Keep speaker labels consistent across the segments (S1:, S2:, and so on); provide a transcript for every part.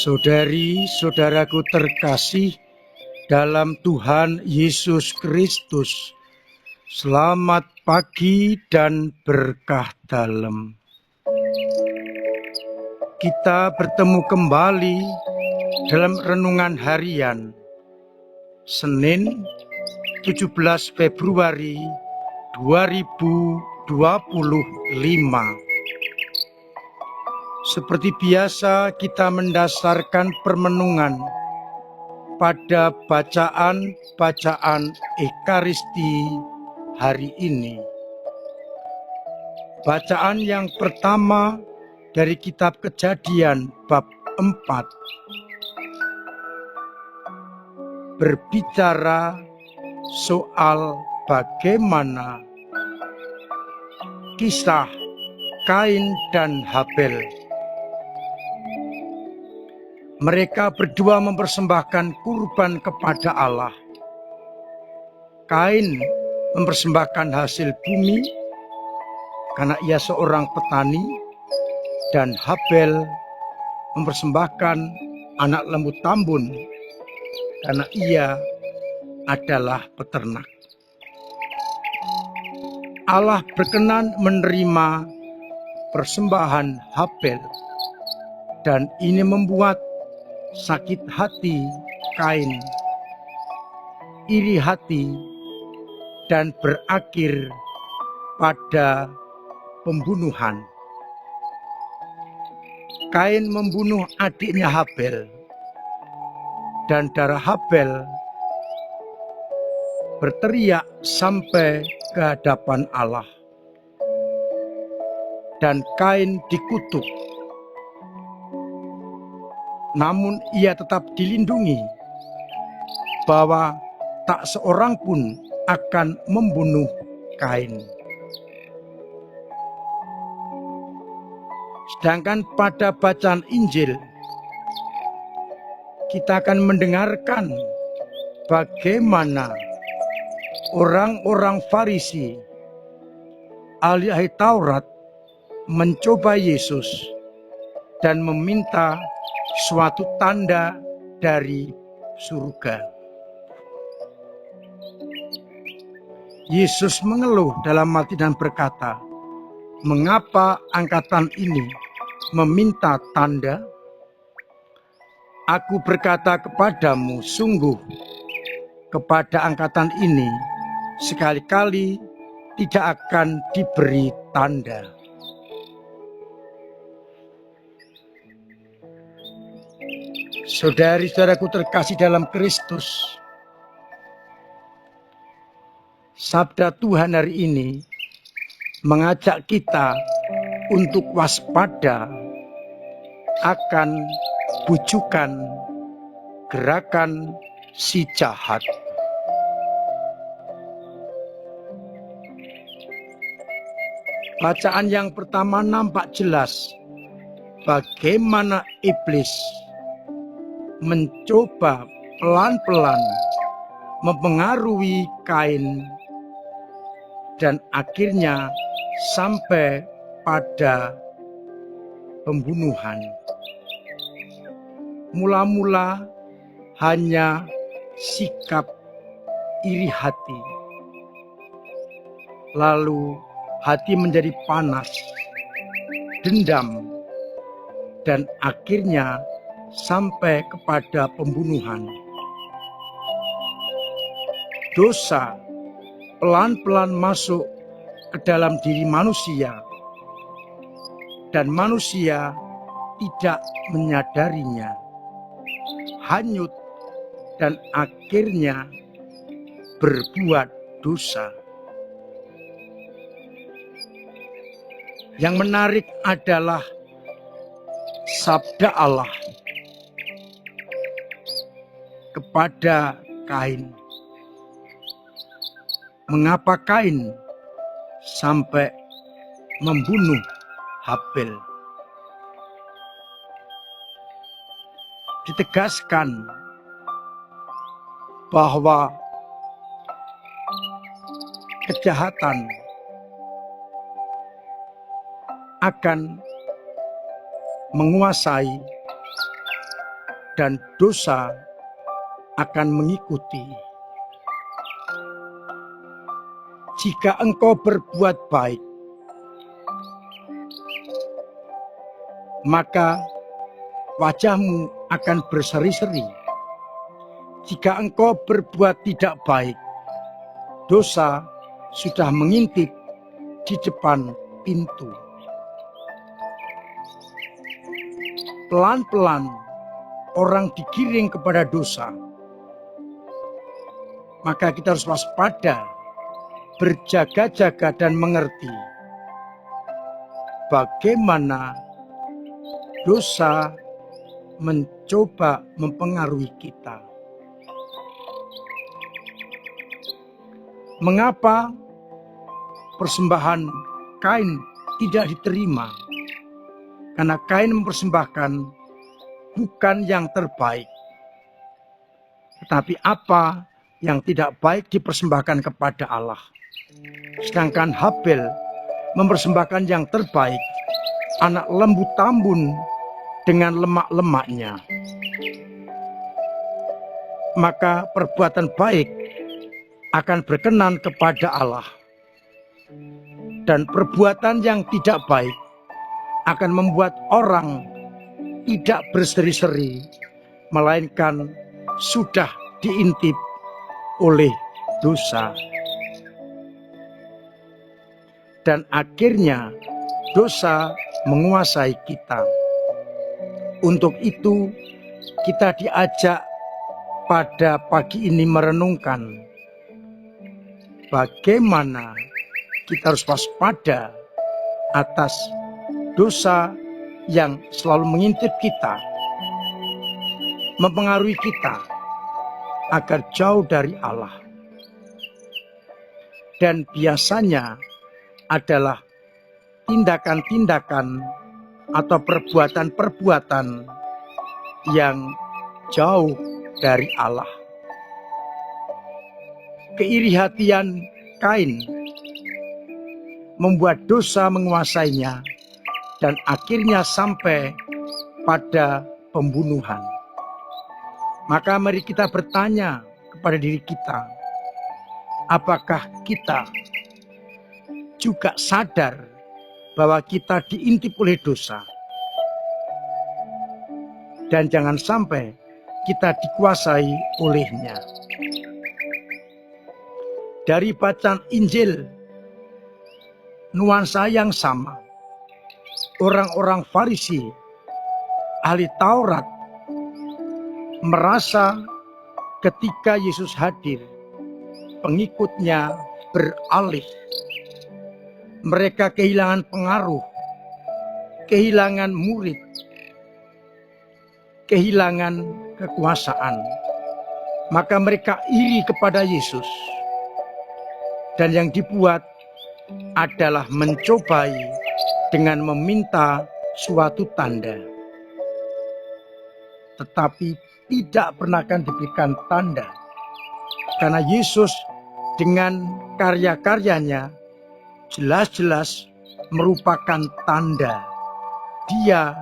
S1: Saudari-saudaraku terkasih dalam Tuhan Yesus Kristus, selamat pagi dan berkah dalam. Kita bertemu kembali dalam renungan harian Senin 17 Februari 2025. Seperti biasa, kita mendasarkan permenungan pada bacaan Ekaristi hari ini. Bacaan yang pertama dari kitab Kejadian bab 4 berbicara soal bagaimana kisah Kain dan Habel. Mereka berdua mempersembahkan kurban kepada Allah. Kain mempersembahkan hasil bumi karena ia seorang petani, dan Habel mempersembahkan anak lembu tambun karena ia adalah peternak. Allah berkenan menerima persembahan Habel, dan ini membuat sakit hati Kain, iri hati, dan berakhir pada pembunuhan. Kain membunuh adiknya Habel, dan darah Habel berteriak sampai ke hadapan Allah, dan Kain dikutuk. Namun ia tetap dilindungi bahwa tak seorang pun akan membunuh Kain. Sedangkan pada bacaan Injil, kita akan mendengarkan bagaimana orang-orang Farisi, ahli Taurat, mencoba Yesus dan meminta suatu tanda dari surga. Yesus mengeluh dalam hati dan berkata, "Mengapa angkatan ini meminta tanda? Aku berkata kepadamu, sungguh kepada angkatan ini sekali-kali tidak akan diberi tanda." Saudari-saudaraku terkasih dalam Kristus, sabda Tuhan hari ini mengajak kita untuk waspada akan bujukan gerakan si jahat. Bacaan yang pertama nampak jelas bagaimana iblis mencoba pelan-pelan mempengaruhi Kain dan akhirnya sampai pada pembunuhan. Mula-mula hanya sikap iri hati, lalu hati menjadi panas, dendam, dan akhirnya sampai kepada pembunuhan. Dosa pelan-pelan masuk ke dalam diri manusia, dan manusia tidak menyadarinya, hanyut, dan akhirnya berbuat dosa. Yang menarik adalah sabda Allah kepada Kain. Mengapa Kain sampai membunuh Habel? Ditegaskan bahwa kejahatan akan menguasai dan dosa akan mengikuti. Jika engkau berbuat baik, maka wajahmu akan berseri-seri. Jika engkau berbuat tidak baik, dosa sudah mengintip di depan pintu. Pelan-pelan orang digiring kepada dosa. Maka kita harus waspada, berjaga-jaga dan mengerti bagaimana dosa mencoba mempengaruhi kita. Mengapa persembahan Kain tidak diterima? Karena Kain mempersembahkan bukan yang terbaik, tetapi apa yang tidak baik dipersembahkan kepada Allah. Sedangkan Habel mempersembahkan yang terbaik, anak lembu tambun dengan lemak-lemaknya. Maka perbuatan baik akan berkenan kepada Allah. Dan perbuatan yang tidak baik akan membuat orang tidak berseri-seri, melainkan sudah diintip oleh dosa. Dan akhirnya dosa menguasai kita. Untuk itu kita diajak pada pagi ini merenungkan bagaimana kita harus waspada atas dosa yang selalu mengintip kita, mempengaruhi kita agar jauh dari Allah. Dan biasanya adalah tindakan-tindakan atau perbuatan-perbuatan yang jauh dari Allah. Keirihatian Kain membuat dosa menguasainya dan akhirnya sampai pada pembunuhan. Maka mari kita bertanya kepada diri kita, apakah kita juga sadar bahwa kita diintip oleh dosa? Dan jangan sampai kita dikuasai olehnya. Dari bacaan Injil, nuansa yang sama. Orang-orang Farisi, ahli Taurat, merasa ketika Yesus hadir, pengikutnya beralih. Mereka kehilangan pengaruh, kehilangan murid, kehilangan kekuasaan. Maka mereka iri kepada Yesus. Dan yang dibuat adalah mencobai dengan meminta suatu tanda. Tetapi tidak pernah akan diberikan tanda. Karena Yesus dengan karya-karyanya jelas-jelas merupakan tanda Dia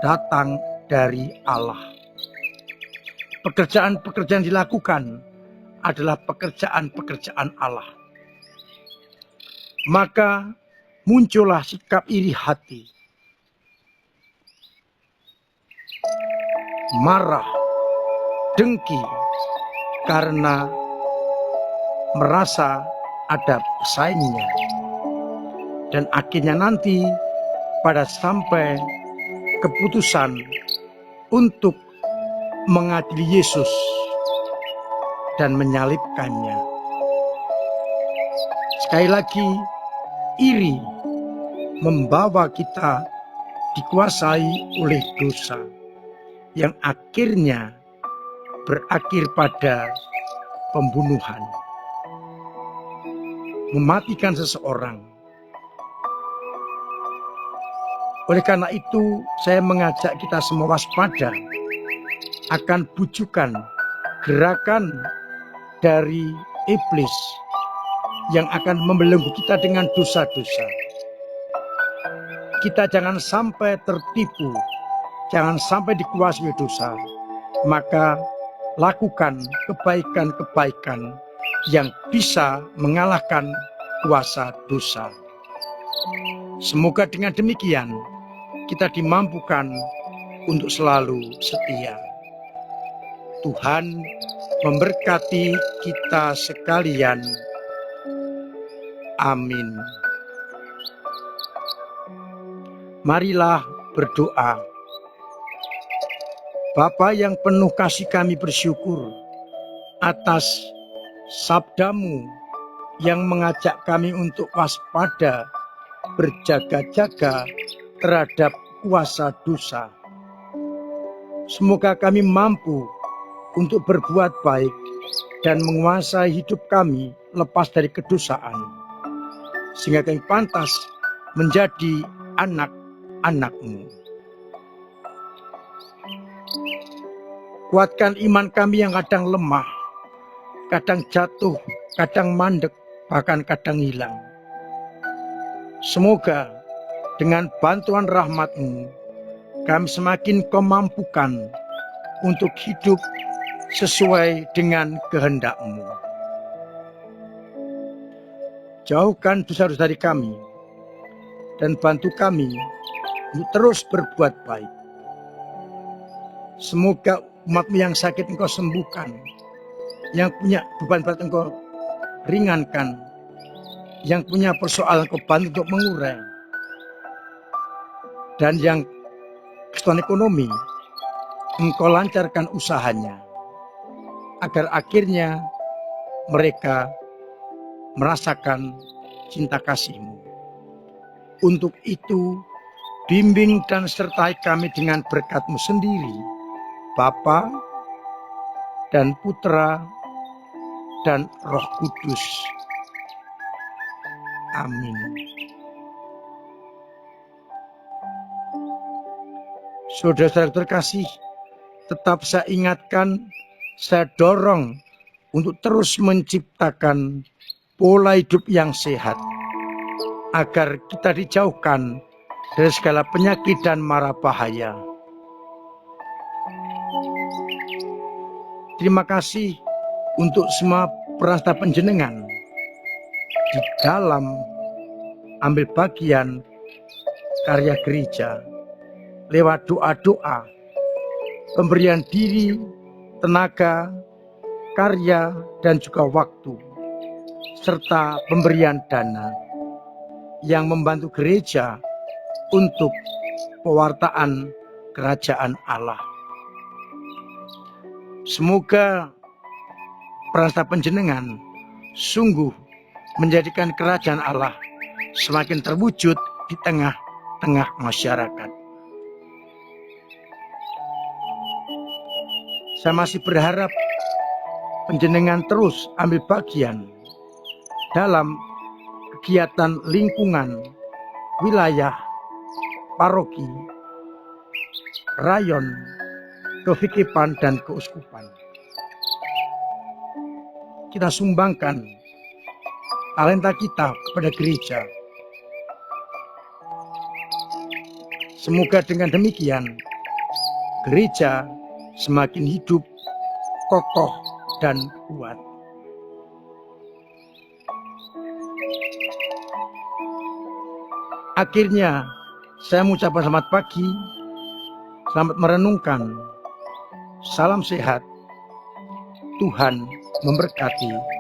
S1: datang dari Allah. Pekerjaan-pekerjaan dilakukan adalah pekerjaan-pekerjaan Allah. Maka muncullah sikap iri hati, marah, dengki, karena merasa ada pesaingnya. Dan akhirnya nanti pada sampai keputusan untuk mengadili Yesus dan menyalibkannya. Sekali lagi, iri membawa kita dikuasai oleh dosa yang akhirnya berakhir pada pembunuhan, mematikan seseorang. Oleh karena itu, saya mengajak kita semua waspada akan bujukan gerakan dari iblis yang akan membelenggu kita dengan dosa-dosa. Kita jangan sampai tertipu, jangan sampai dikuasai dosa. maka lakukan kebaikan-kebaikan yang bisa mengalahkan kuasa dosa. Semoga dengan demikian kita dimampukan untuk selalu setia. Tuhan memberkati kita sekalian. Amin. Marilah berdoa. Bapa yang penuh kasih, kami bersyukur atas sabdamu yang mengajak kami untuk waspada, berjaga-jaga terhadap kuasa dosa. Semoga kami mampu untuk berbuat baik dan menguasai hidup kami lepas dari kedosaan, sehingga kami pantas menjadi anak-anak-Mu. Kuatkan iman kami yang kadang lemah, kadang jatuh, kadang mandek, bahkan kadang hilang. Semoga dengan bantuan rahmat-Mu, kami semakin Kau mampukan untuk hidup sesuai dengan kehendak-Mu. Jauhkan dosa-dosa dari kami, dan bantu kami untuk terus berbuat baik. Semoga umat-Mu yang sakit Engkau sembuhkan, yang punya beban berat Engkau ringankan, yang punya persoalan Engkau bantu untuk mengurai, dan yang kesulitan ekonomi Engkau lancarkan usahanya, agar akhirnya mereka merasakan cinta kasih-Mu. Untuk itu, bimbing dan sertai kami dengan berkat-Mu sendiri, Bapa dan Putra dan Roh Kudus. Amin. Saudara-saudara terkasih, tetap saya ingatkan, saya dorong untuk terus menciptakan pola hidup yang sehat, agar kita dijauhkan dari segala penyakit dan mara bahaya. Terima kasih untuk semua peran serta panjenengan di dalam ambil bagian karya gereja lewat doa-doa, pemberian diri, tenaga, karya, dan juga waktu, serta pemberian dana yang membantu gereja untuk pewartaan kerajaan Allah. Semoga peran serta panjenengan sungguh menjadikan kerajaan Allah semakin terwujud di tengah-tengah masyarakat. Saya masih berharap panjenengan terus ambil bagian dalam kegiatan lingkungan, wilayah, paroki, rayon, kefikipan, dan keuskupan. Kita sumbangkan talenta kita kepada gereja. Semoga dengan demikian gereja semakin hidup, kokoh, dan kuat. Akhirnya saya mengucapkan selamat pagi, selamat merenungkan. Salam sehat, Tuhan memberkati.